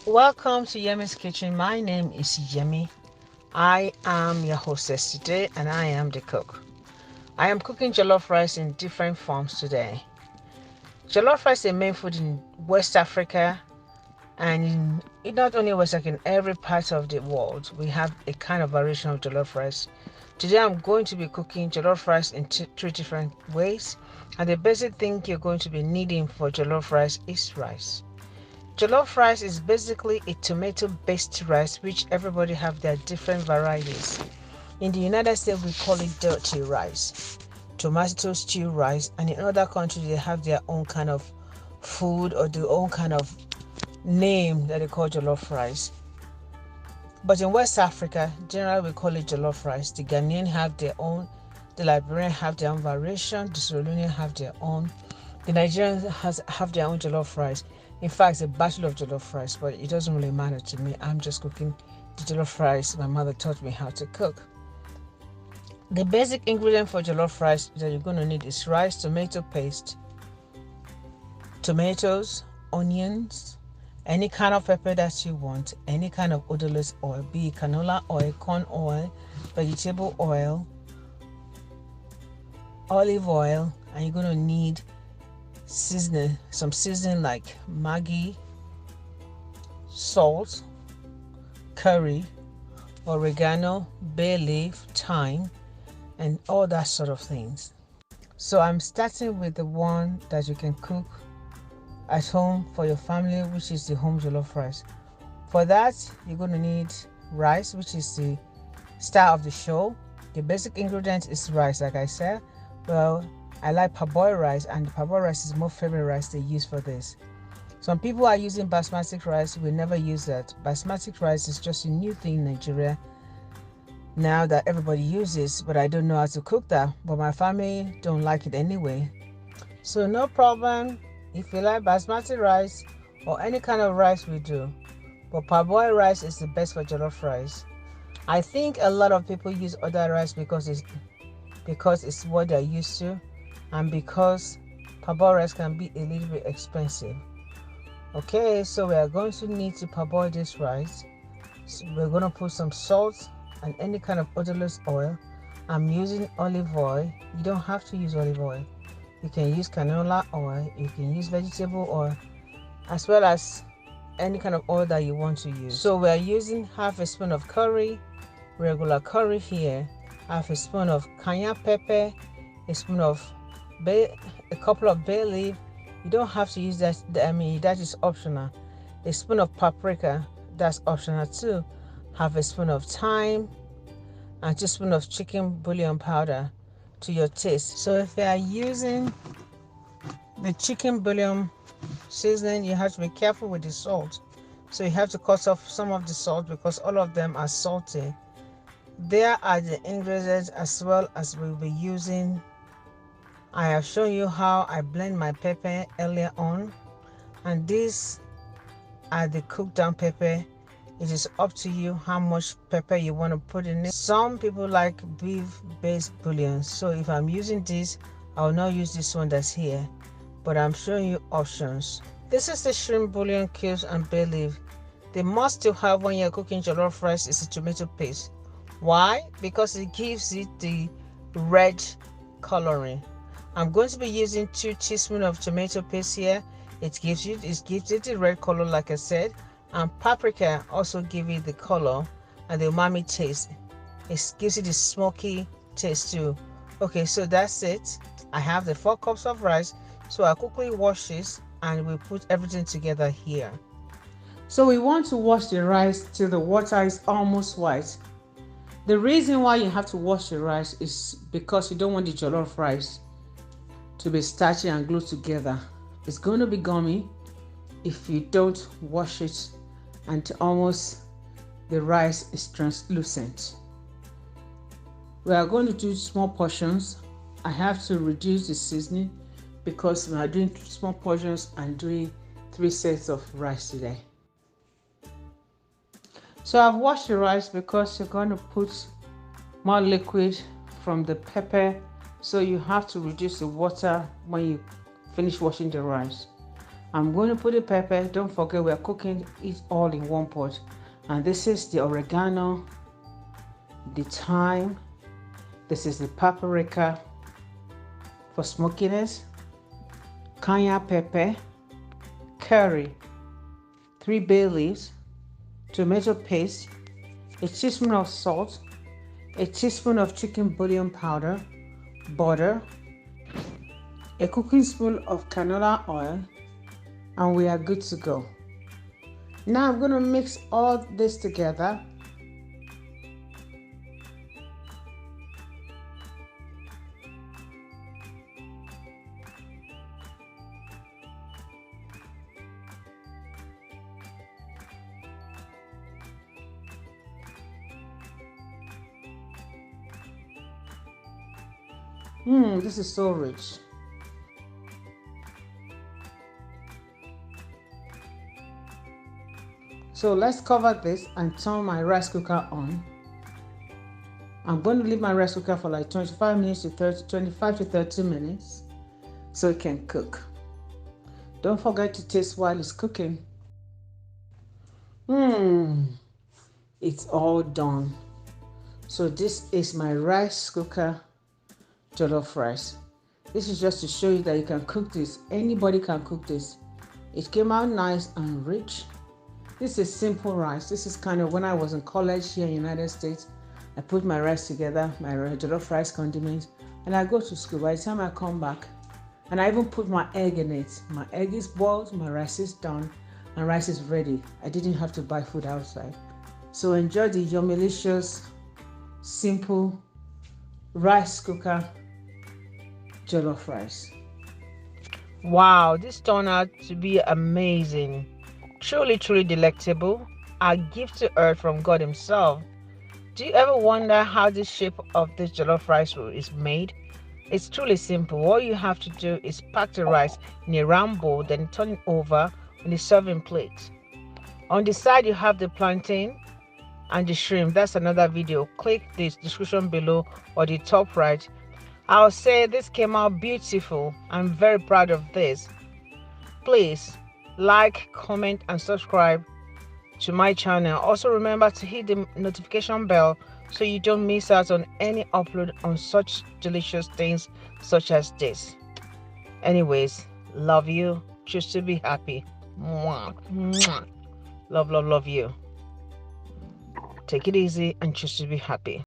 Welcome to Yemi's Kitchen. My name is Yemi. I am your hostess today and I am the cook. I am cooking jollof rice in different forms today. Jollof rice is a main food in West Africa and not only West Africa, in every part of the world. We have a kind of variation of jollof rice. Today I'm going to be cooking jollof rice in three different ways, and the basic thing you're going to be needing for jollof rice is rice. Jollof rice is basically a tomato-based rice, which everybody have their different varieties. In the United States, we call it dirty rice, tomato stew rice, and in other countries, they have their own kind of food or their own kind of name that they call jollof rice. But in West Africa, generally we call it jollof rice. The Ghanaian have their own, the Liberian have their own variation, the Sierra Leonean have their own, the Nigerians have their own jollof rice. In fact, it's a battle of jollof rice, but it doesn't really matter to me. I'm just cooking the jollof rice my mother taught me how to cook. The basic ingredient for jollof rice that you're going to need is rice, tomato paste, tomatoes, onions, any kind of pepper that you want, any kind of odorless oil, be it canola oil, corn oil, vegetable oil, olive oil, and you're going to need some seasoning like Maggi, salt, curry, oregano, bay leaf, thyme, and all that sort of things. So I'm starting with the one that you can cook at home for your family, which is the home jollof rice. For that, you're going to need rice, which is the star of the show. The basic ingredient is rice, like I said. Well, I like parboiled rice, and the parboiled rice is my favorite rice they use for this. Some people are using basmati rice. We never use that. Basmati rice is just a new thing in Nigeria now that everybody uses, but I don't know how to cook that. But my family don't like it anyway. So no problem if you like basmati rice or any kind of rice we do. But parboiled rice is the best for jollof rice. I think a lot of people use other rice because it's what they're used to, and because parboiled rice can be a little bit expensive. Okay, so we are going to need to parboil this rice. So we're going to put some salt and any kind of odorless oil. I'm using olive oil. You don't have to use olive oil. You can use canola oil, you can use vegetable oil, as well as any kind of oil that you want to use. So we're using half a spoon of curry, regular curry here, half a spoon of cayenne pepper, a couple of bay leaf. You don't have to use that. That is optional. A spoon of paprika, that's optional too. Half a spoon of thyme, and 2 spoons of chicken bouillon powder to your taste. So if you are using the chicken bouillon seasoning, you have to be careful with the salt. So you have to cut off some of the salt because all of them are salty. There are the ingredients as well as we'll be using. I have shown you how I blend my pepper earlier on, and these are the cooked down pepper. It is up to you how much pepper you want to put in it. Some people like beef based bouillon, so if I'm using this, I will not use this one that's here, but I'm showing you options. This is the shrimp bouillon cubes and bay leaf. The must to have when you're cooking jollof rice is the tomato paste. Why? Because it gives it the red coloring. I'm going to be using 2 teaspoons of tomato paste here. It gives it the red color, like I said, and paprika also gives it the color and the umami taste. It gives it the smoky taste too. Okay, so that's it. I have the 4 cups of rice, so I quickly wash this and we put everything together here. So we want to wash the rice till the water is almost white. The reason why you have to wash the rice is because you don't want the jollof rice to be starchy and glued together. It's going to be gummy if you don't wash it until almost the rice is translucent. We are going to do small portions. I have to reduce the seasoning because we are doing small portions and doing 3 sets of rice today. So I've washed the rice because you're going to put more liquid from the pepper, so you have to reduce the water when you finish washing the rice. I'm going to put the pepper. Don't forget we're cooking it all in one pot. And this is the oregano, the thyme, this is the paprika for smokiness, cayenne pepper, curry, 3 bay leaves, tomato paste, a teaspoon of salt, a teaspoon of chicken bouillon powder, butter, a cooking spoon of canola oil, and we are good to go. Now I'm going to mix all this together. This is so rich. So let's cover this and turn my rice cooker on. I'm going to leave my rice cooker for like 25 to 30 minutes so it can cook. Don't forget to taste while it's cooking. It's all done. So this is my rice cooker jollof rice. This is just to show you that you can cook this. Anybody can cook this. It came out nice and rich. This is simple rice. This is kind of when I was in college here in the United States. I put my rice together, my jollof rice condiments, and I go to school. By the time I come back, and I even put my egg in it. My egg is boiled, my rice is done, and rice is ready. I didn't have to buy food outside. So enjoy the yummy-licious, simple rice cooker jollof rice. Wow, this turned out to be amazing. Truly, truly delectable. A gift to earth from God Himself. Do you ever wonder how the shape of this jollof rice is made? It's truly simple. All you have to do is pack the rice in a round bowl, then turn it over on the serving plate. On the side, you have the plantain and the shrimp. That's another video. Click the description below or the top right. I'll say this came out beautiful. I'm very proud of this. Please like, comment, and subscribe to my channel. Also remember to hit the notification bell so you don't miss out on any upload on such delicious things such as this. Anyways, love you. Choose to be happy. Mwah. Mwah. Love, love, love you. Take it easy and choose to be happy.